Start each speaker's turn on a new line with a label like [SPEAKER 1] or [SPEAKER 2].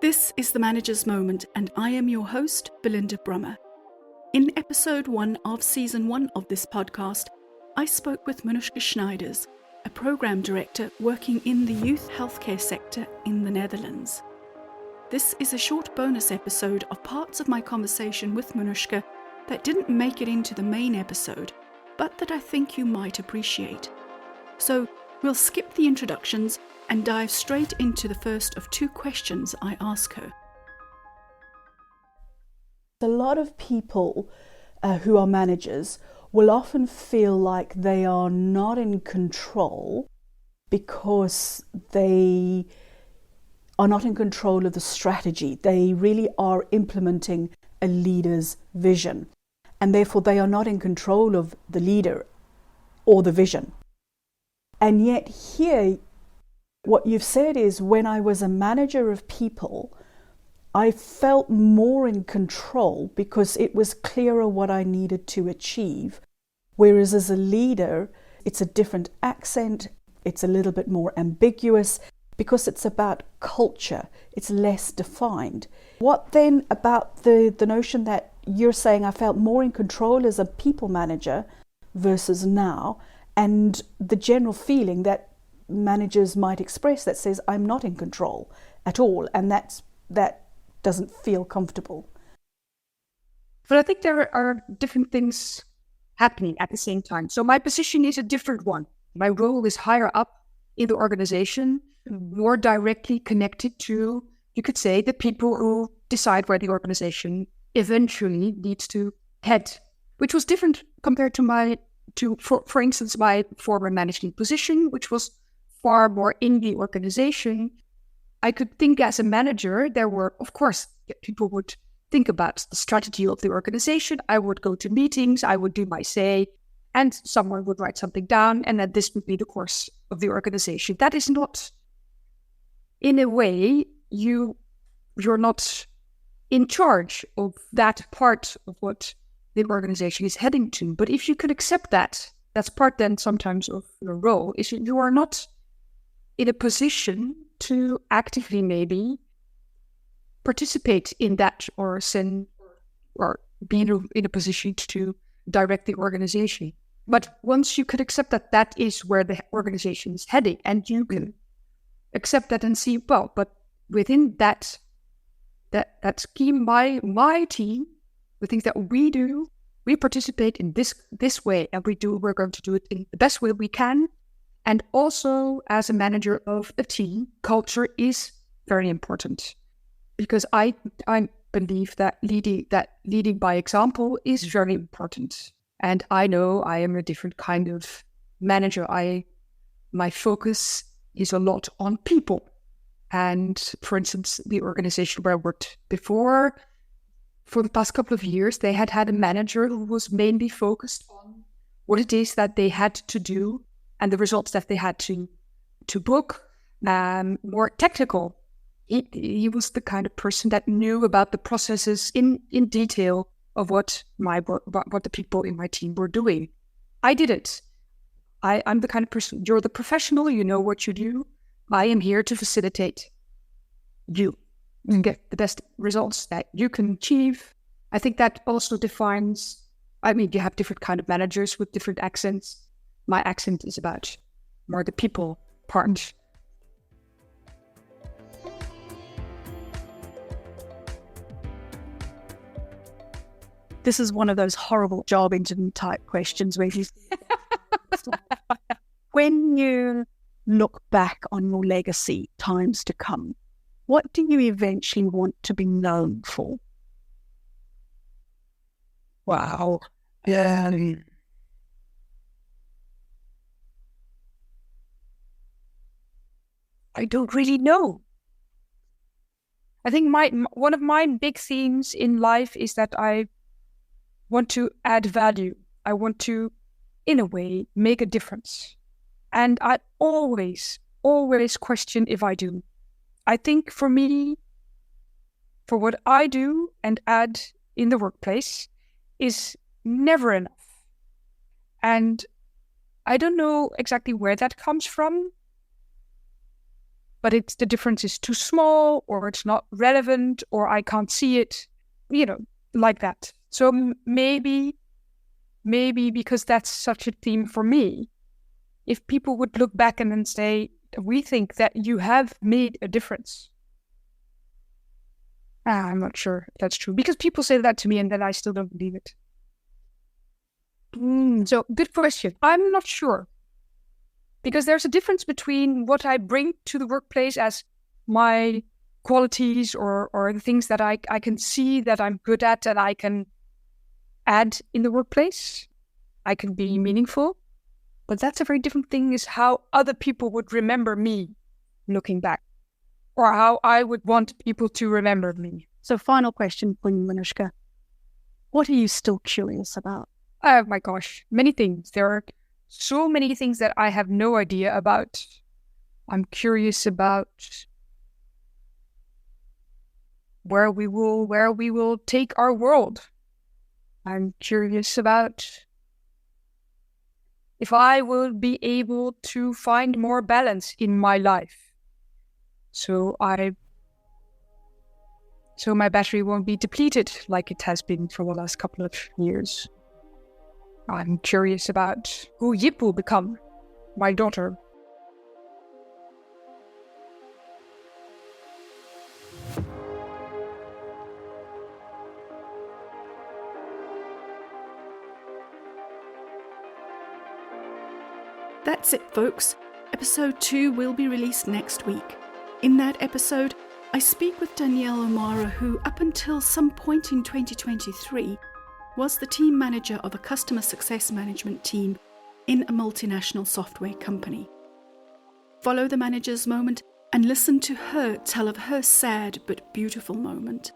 [SPEAKER 1] This is The Manager's Moment, and I am your host, Belinda Brummer. In episode 1 of season 1 of this podcast, I spoke with Manoesjka Snijders, a program director working in the youth healthcare sector in the Netherlands. This is a short bonus episode of parts of my conversation with Manoesjka that didn't make it into the main episode, but that I think you might appreciate. So we'll skip the introductions and dive straight into the first of 2 questions I ask her.
[SPEAKER 2] A lot of people who are managers will often feel like they are not in control because they are not in control of the strategy. They really are implementing a leader's vision, and therefore they are not in control of the leader or the vision. And yet here, what you've said is, when I was a manager of people, I felt more in control because it was clearer what I needed to achieve. Whereas as a leader, it's a different accent, it's a little bit more ambiguous because it's about culture, it's less defined. What then about the notion that you're saying I felt more in control as a people manager versus now, and the general feeling that managers might express that says I'm not in control at all, and that doesn't feel comfortable?
[SPEAKER 3] But I think there are different things happening at the same time. So my position is a different one. My role is higher up in the organization, more directly connected to, you could say, the people who decide where the organization eventually needs to head, which was different compared to for instance, my former management position, which was far more in the organization. I could think as a manager, there were, of course, people would think about the strategy of the organization. I would go to meetings, I would do my say, and someone would write something down, and that this would be the course of the organization. That is not, in a way, you're not in charge of that part of what the organization is heading to. But if you could accept that, that's part then sometimes of your role, is you are not in a position to actively maybe participate in that or be in a position to direct the organization. But once you could accept that that is where the organization is heading, and you can accept that and see, well, but within that scheme, my team, the things that we do, we participate in this way, and we're going to do it in the best way we can. And also, as a manager of a team, culture is very important, because I believe that leading by example is very important. And I know I am a different kind of manager. My focus is a lot on people. And for instance, the organization where I worked before, for the past couple of years, they had a manager who was mainly focused on what it is that they had to do and the results that they had to book, more technical. He was the kind of person that knew about the processes in detail of what the people in my team were doing. I didn't. I'm the kind of person, you're the professional, you know what you do. I am here to facilitate you and get the best results that you can achieve. I think that also defines, you have different kind of managers with different accents. My accent is about more the people part.
[SPEAKER 2] This is one of those horrible job interview type questions where you when you look back on your legacy times to come, what do you eventually want to be known for?
[SPEAKER 4] Wow. Yeah.
[SPEAKER 3] I don't really know. I think one of my big themes in life is that I want to add value. I want to, in a way, make a difference. And I always question if I do. I think for me, for what I do and add in the workplace is never enough. And I don't know exactly where that comes from. but the difference is too small, or it's not relevant, or I can't see it, like that. So maybe because that's such a theme for me, if people would look back and then say, we think that you have made a difference. I'm not sure if that's true, because people say that to me and then I still don't believe it. So good question. I'm not sure, because there's a difference between what I bring to the workplace as my qualities or the things that I can see that I'm good at and I can add in the workplace. I can be meaningful, but that's a very different thing is how other people would remember me looking back, or how I would want people to remember me.
[SPEAKER 1] So final question for you, Manoesjka. What are you still curious about?
[SPEAKER 3] Oh my gosh, many things. There are so many things that I have no idea about. I'm curious about where we will take our world. I'm curious about if I will be able to find more balance in my life. So my battery won't be depleted like it has been for the last couple of years. I'm curious about who Yip will become, my daughter.
[SPEAKER 1] That's it, folks. Episode 2 will be released next week. In that episode, I speak with Danielle O'Mara, who up until some point in 2023 was the team manager of a customer success management team in a multinational software company. Follow the manager's moment and listen to her tell of her sad but beautiful moment.